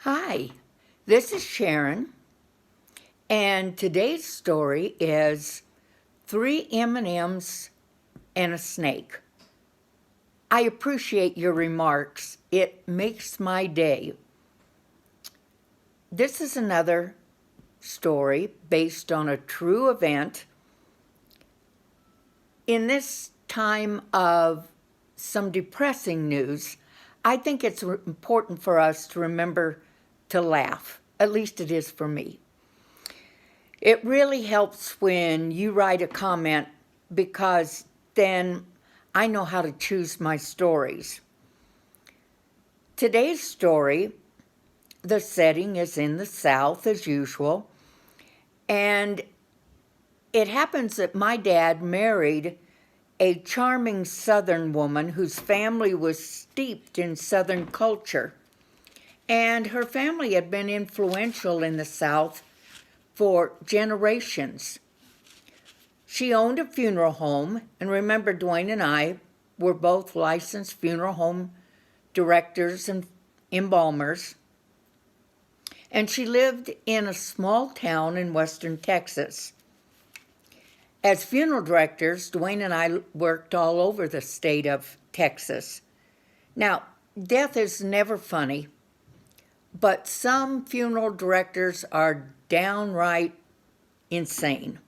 Hi, this is Sharon, and today's story is Three M&Ms and a Snake. I appreciate your remarks. It makes my day. This is another story based on a true event. In this time of some depressing news, I think it's important for us to remember to laugh. At least it is for me. It really helps when you write a comment because then I know how to choose my stories. Today's story, the setting is in the South as usual, and it happens that my dad married a charming Southern woman whose family was steeped in Southern culture. And her family had been influential in the South for generations. She owned a funeral home, and remember, Dwayne and I were both licensed funeral home directors and embalmers. And she lived in a small town in western Texas. As funeral directors, Dwayne and I worked all over the state of Texas. Now, death is never funny, but some funeral directors are downright insane,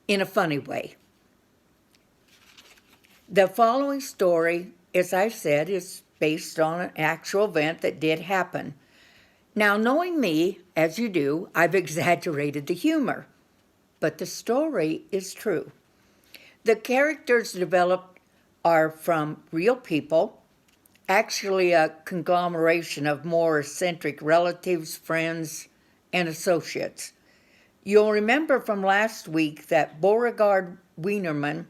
in a funny way. The following story, as I said, is based on an actual event that did happen. Now, knowing me, as you do, I've exaggerated the humor, but the story is true. The characters developed are from real people, actually a conglomeration of more eccentric relatives, friends, and associates. You'll remember from last week that Beauregard Wienerman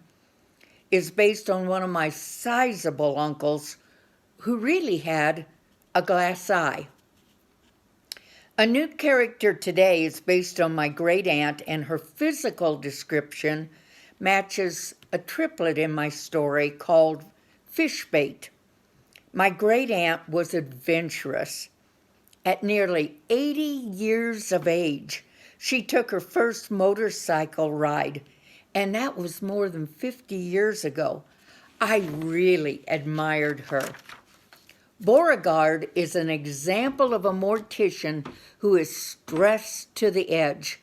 is based on one of my sizable uncles who really had a glass eye. A new character today is based on my great aunt, and her physical description matches a triplet in my story called Fishbait. My great aunt was adventurous. At nearly 80 years of age, she took her first motorcycle ride, and that was more than 50 years ago. I really admired her. Beauregard is an example of a mortician who is stressed to the edge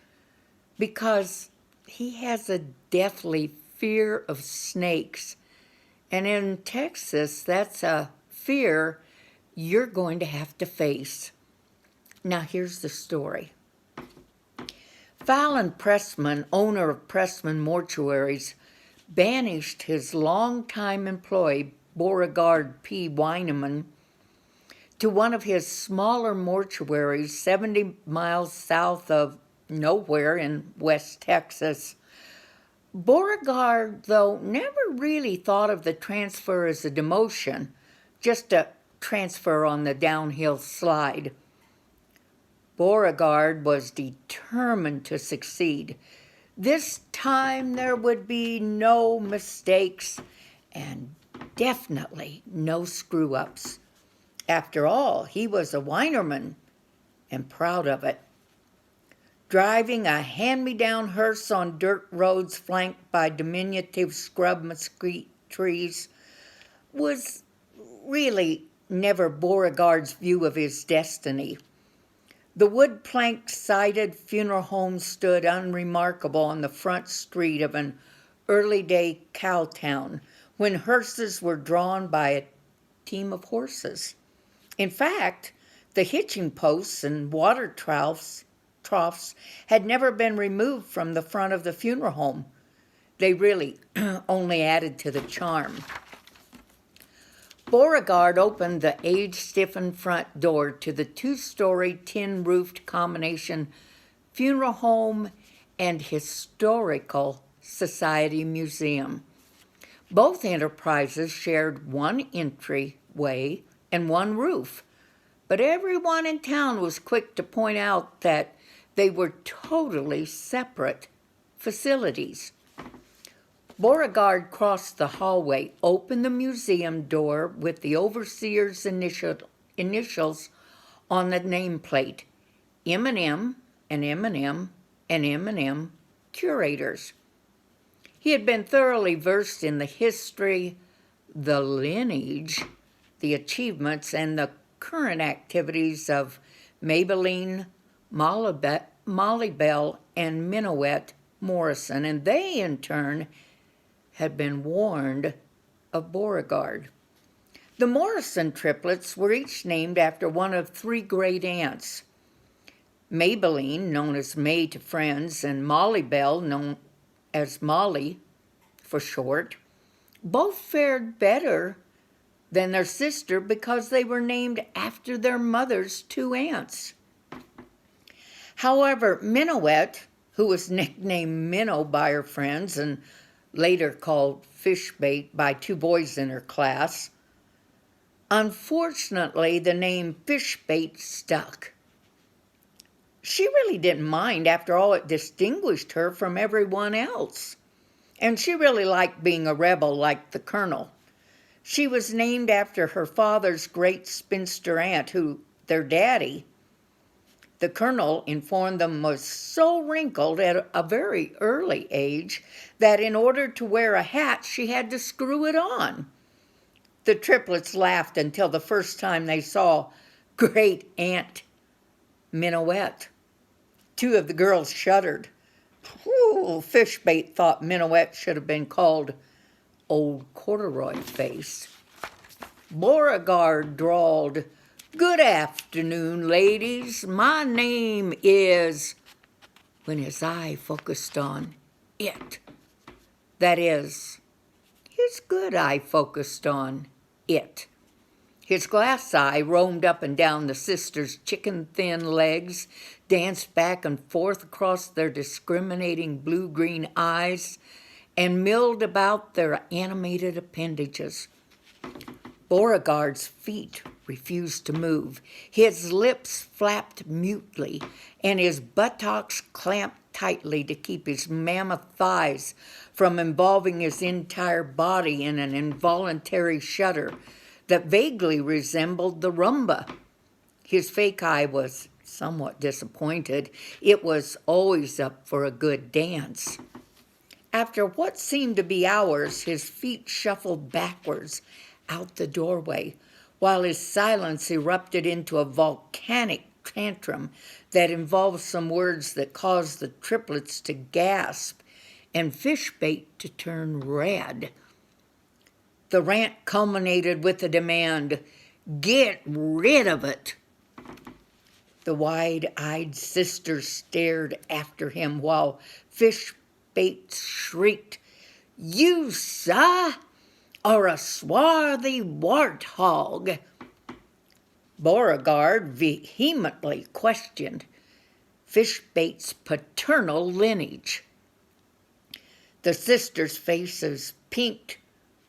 because he has a deathly fear of snakes. And in Texas, that's a fear you're going to have to face. Now here's the story. Fallon Pressman, owner of Pressman Mortuaries, banished his longtime employee, Beauregard P. Wienerman, to one of his smaller mortuaries 70 miles south of nowhere in West Texas. Beauregard, though, never really thought of the transfer as a demotion, just a transfer on the downhill slide. Beauregard was determined to succeed. This time there would be no mistakes and definitely no screw-ups. After all, he was a Wienerman and proud of it. Driving a hand-me-down hearse on dirt roads flanked by diminutive scrub mesquite trees was really never Beauregard's view of his destiny. The wood plank-sided funeral home stood unremarkable on the front street of an early-day cow town when hearses were drawn by a team of horses. In fact, the hitching posts and water troughs had never been removed from the front of the funeral home. They really only added to the charm. Beauregard opened the age-stiffened front door to the two-story tin-roofed combination funeral home and historical society museum. Both enterprises shared one entryway and one roof, but everyone in town was quick to point out that they were totally separate facilities. Beauregard crossed the hallway, opened the museum door with the overseer's initials on the nameplate, M&M and M&M and M&M curators. He had been thoroughly versed in the history, the lineage, the achievements, and the current activities of Maybelline, Molly Bell, and Minuet Morrison, and they, in turn, had been warned of Beauregard. The Morrison triplets were each named after one of three great aunts. Maybelline, known as May to friends, and Molly Bell, known as Molly for short, both fared better than their sister because they were named after their mother's two aunts. However, Minuet, who was nicknamed Minnow by her friends and later called Fishbait by two boys in her class, unfortunately the name Fishbait stuck. She really didn't mind. After all, it distinguished her from everyone else. And she really liked being a rebel like the Colonel. She was named after her father's great spinster aunt, who, their daddy, the Colonel, informed them was so wrinkled at a very early age that in order to wear a hat, she had to screw it on. The triplets laughed until the first time they saw Great Aunt Minuet. Two of the girls shuddered. Ooh, Fishbait thought Minuet should have been called Old Corduroy Face. Beauregard drawled, "Good afternoon, ladies. My name is," when his eye focused on it. That is, his good eye focused on it. His glass eye roamed up and down the sisters' chicken-thin legs, danced back and forth across their discriminating blue-green eyes, and milled about their animated appendages. Beauregard's feet refused to move. His lips flapped mutely, and his buttocks clamped tightly to keep his mammoth thighs from involving his entire body in an involuntary shudder that vaguely resembled the rumba. His fake eye was somewhat disappointed. It was always up for a good dance. After what seemed to be hours, his feet shuffled backwards out the doorway, while his silence erupted into a volcanic tantrum that involved some words that caused the triplets to gasp and Fishbait to turn red. The rant culminated with the demand, "Get rid of it!" The wide-eyed sisters stared after him while Fishbait shrieked, "You, sir, are a swarthy warthog." Beauregard vehemently questioned Fishbait's paternal lineage. The sisters' faces pinked,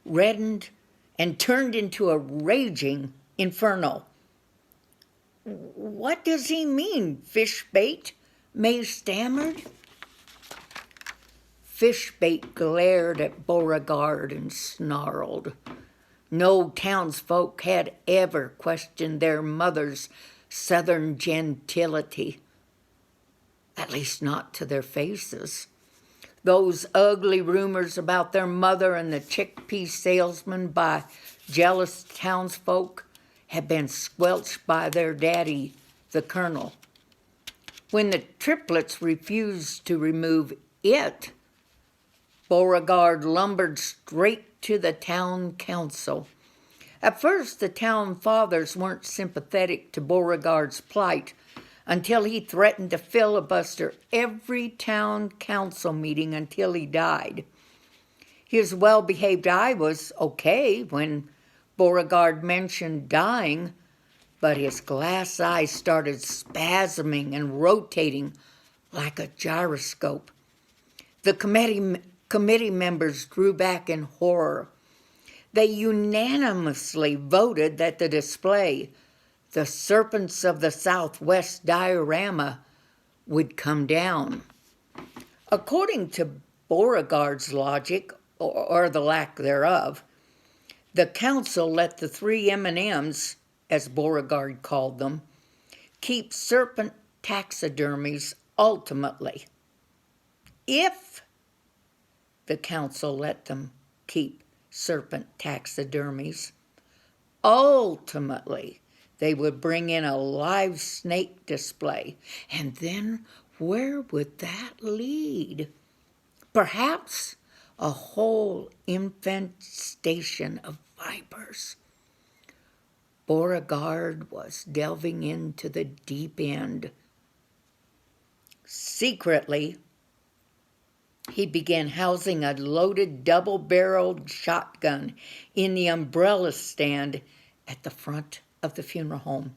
reddened, and turned into a raging inferno. "What does he mean, Fishbait?" May stammered. Fishbait glared at Beauregard and snarled. No townsfolk had ever questioned their mother's southern gentility, at least not to their faces. Those ugly rumors about their mother and the chickpea salesman by jealous townsfolk had been squelched by their daddy, the Colonel. When the triplets refused to remove it, Beauregard lumbered straight to the town council. At first, the town fathers weren't sympathetic to Beauregard's plight until he threatened to filibuster every town council meeting until he died. His well-behaved eye was okay when Beauregard mentioned dying, but his glass eye started spasming and rotating like a gyroscope. The committee members drew back in horror. They unanimously voted that the display, "The Serpents of the Southwest" diorama, would come down. According to Beauregard's logic, or the lack thereof, the council let the three M&Ms, as Beauregard called them, keep serpent taxidermies ultimately. If the council let them keep serpent taxidermies, ultimately they would bring in a live snake display. And then where would that lead? Perhaps a whole infestation of vipers. Beauregard was delving into the deep end. Secretly, he began housing a loaded double-barreled shotgun in the umbrella stand at the front of the funeral home.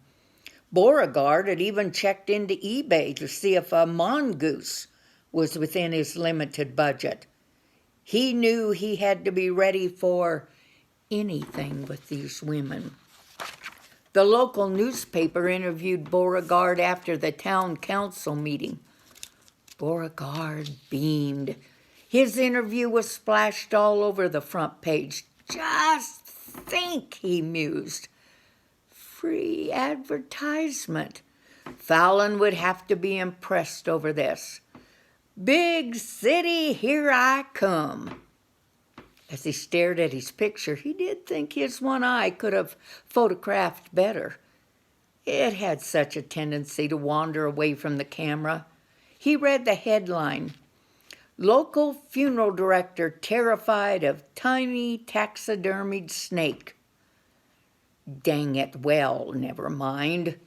Beauregard had even checked into eBay to see if a mongoose was within his limited budget. He knew he had to be ready for anything with these women. The local newspaper interviewed Beauregard after the town council meeting. Beauregard beamed. His interview was splashed all over the front page. Just think, he mused. Free advertisement. Fallon would have to be impressed over this. Big city, here I come. As he stared at his picture, he did think his one eye could have photographed better. It had such a tendency to wander away from the camera. He read the headline, Local Funeral Director Terrified of Tiny Taxidermied Snake. Dang it, well, never mind.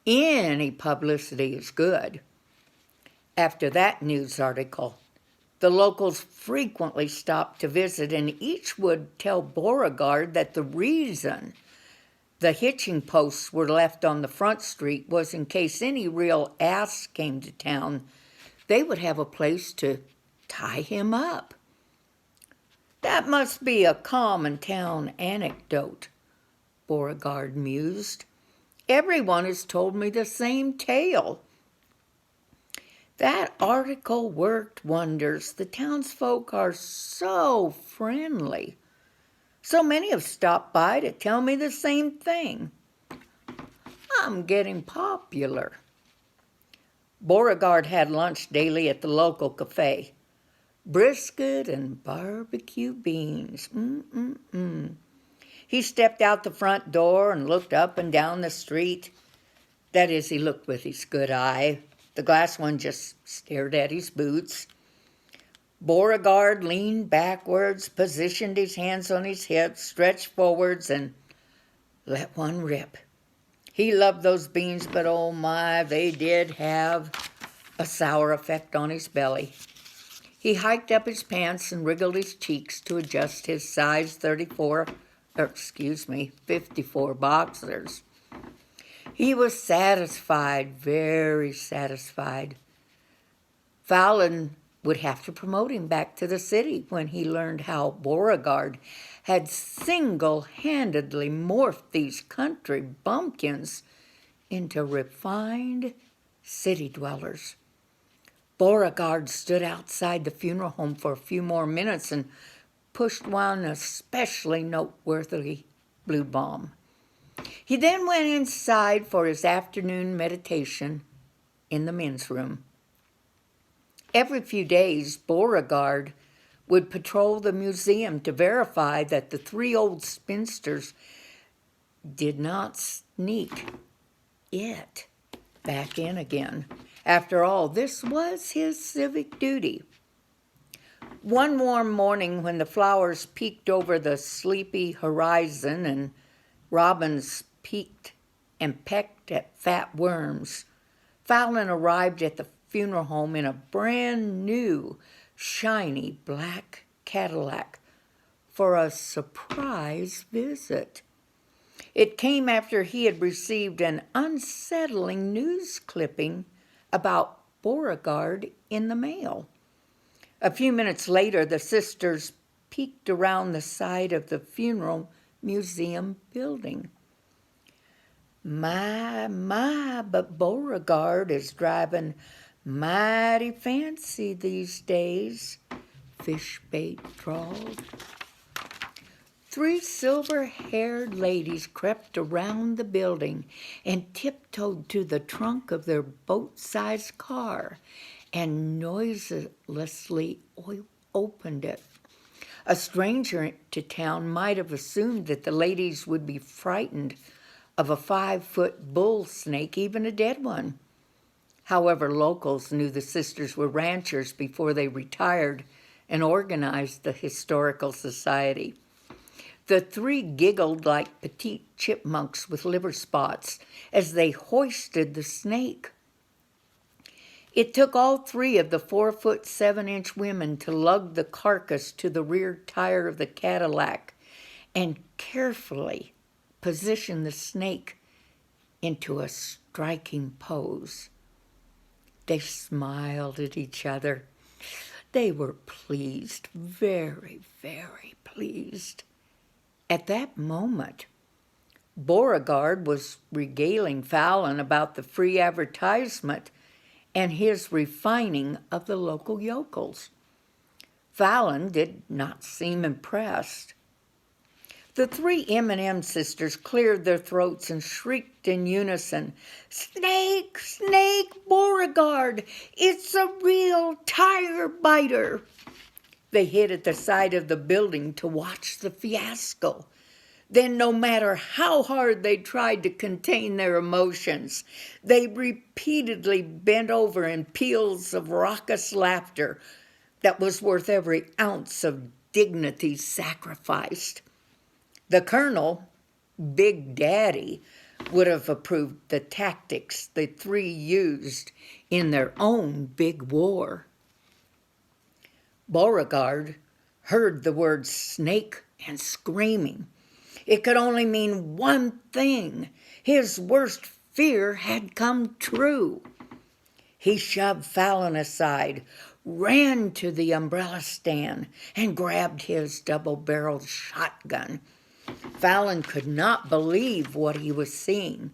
Any publicity is good. After that news article, the locals frequently stopped to visit, and each would tell Beauregard that the reason the hitching posts were left on the front street was in case any real ass came to town, they would have a place to tie him up. That must be a common town anecdote, Beauregard mused. Everyone has told me the same tale. That article worked wonders. The townsfolk are so friendly. So many have stopped by to tell me the same thing. I'm getting popular. Beauregard had lunch daily at the local cafe. Brisket and barbecue beans. He stepped out the front door and looked up and down the street. That is, he looked with his good eye. The glass one just stared at his boots. Beauregard leaned backwards, positioned his hands on his hips, stretched forwards, and let one rip. He loved those beans, but oh my, they did have a sour effect on his belly. He hiked up his pants and wriggled his cheeks to adjust his size 54 boxers. He was satisfied, very satisfied. Fallon would have to promote him back to the city when he learned how Beauregard had single-handedly morphed these country bumpkins into refined city dwellers. Beauregard stood outside the funeral home for a few more minutes and pushed one especially noteworthy blue bomb. He then went inside for his afternoon meditation in the men's room. Every few days, Beauregard would patrol the museum to verify that the three old spinsters did not sneak it back in again. After all, this was his civic duty. One warm morning when the flowers peeked over the sleepy horizon and robins peeked and pecked at fat worms, Fallon arrived at the funeral home in a brand new, shiny black Cadillac for a surprise visit. It came after he had received an unsettling news clipping about Beauregard in the mail. A few minutes later, the sisters peeked around the side of the funeral museum building. My, but Beauregard is driving mighty fancy these days, Fishbait drawled. 3 silver-haired ladies crept around the building and tiptoed to the trunk of their boat-sized car and noiselessly opened it. A stranger to town might have assumed that the ladies would be frightened of a 5-foot bull snake, even a dead one. However, locals knew the sisters were ranchers before they retired and organized the Historical Society. The 3 giggled like petite chipmunks with liver spots as they hoisted the snake. It took all 3 of the 4-foot 7-inch women to lug the carcass to the rear tire of the Cadillac and carefully position the snake into a striking pose. They smiled at each other. They were pleased, very, very pleased. At that moment, Beauregard was regaling Fallon about the free advertisement and his refining of the local yokels. Fallon did not seem impressed. The 3 M&M sisters cleared their throats and shrieked in unison, "Snake, snake, Beauregard! It's a real tire biter!" They hid at the side of the building to watch the fiasco. Then, no matter how hard they tried to contain their emotions, they repeatedly bent over in peals of raucous laughter that was worth every ounce of dignity sacrificed. The colonel, Big Daddy, would have approved the tactics the 3 used in their own big war. Beauregard heard the word snake and screaming. It could only mean one thing. His worst fear had come true. He shoved Fallon aside, ran to the umbrella stand, and grabbed his double-barreled shotgun. Fallon could not believe what he was seeing.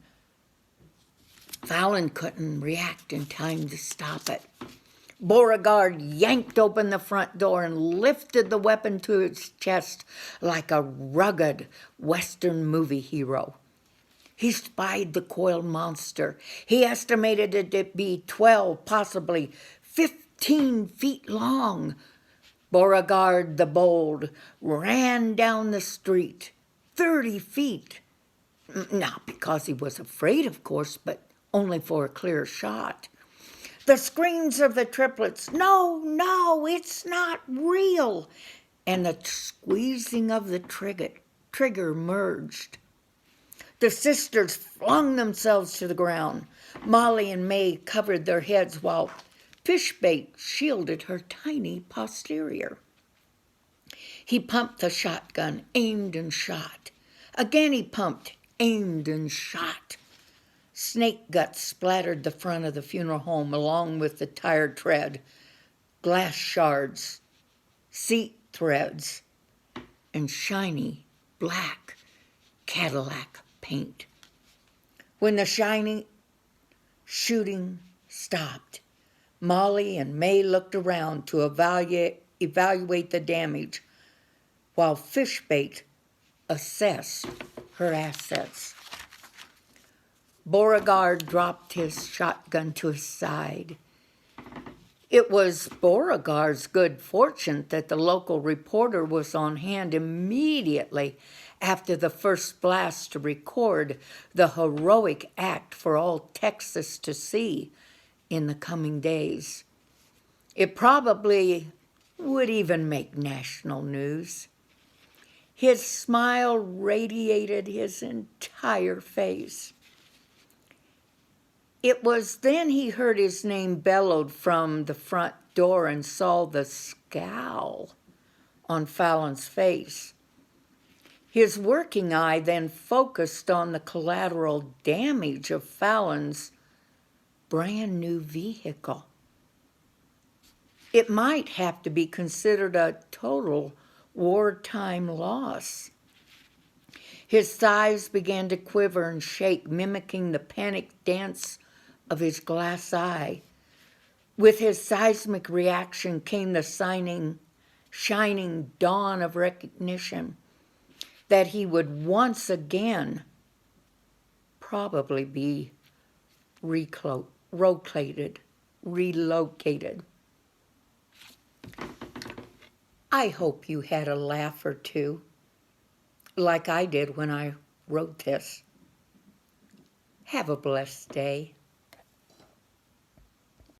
Fallon couldn't react in time to stop it. Beauregard yanked open the front door and lifted the weapon to his chest like a rugged Western movie hero. He spied the coiled monster. He estimated it to be 12, possibly 15 feet long. Beauregard the Bold ran down the street 30 feet. Not because he was afraid, of course, but only for a clear shot. The screams of the triplets, "No, no, it's not real," and the squeezing of the trigger merged. The sisters flung themselves to the ground. Molly and May covered their heads while Fishbait shielded her tiny posterior. He pumped the shotgun, aimed and shot. Again he pumped, aimed and shot. Snake guts splattered the front of the funeral home along with the tire tread, glass shards, seat threads, and shiny black Cadillac paint. When the shooting stopped, Molly and May looked around to evaluate the damage while Fishbait assessed her assets. Beauregard dropped his shotgun to his side. It was Beauregard's good fortune that the local reporter was on hand immediately after the first blast to record the heroic act for all Texas to see in the coming days. It probably would even make national news. His smile radiated his entire face. It was then he heard his name bellowed from the front door and saw the scowl on Fallon's face. His working eye then focused on the collateral damage of Fallon's brand new vehicle. It might have to be considered a total wartime loss. His thighs began to quiver and shake, mimicking the panic dance of his glass eye. With his seismic reaction came the shining dawn of recognition. that he would once again probably be relocated. I hope you had a laugh or two, like I did when I wrote this. Have a blessed day.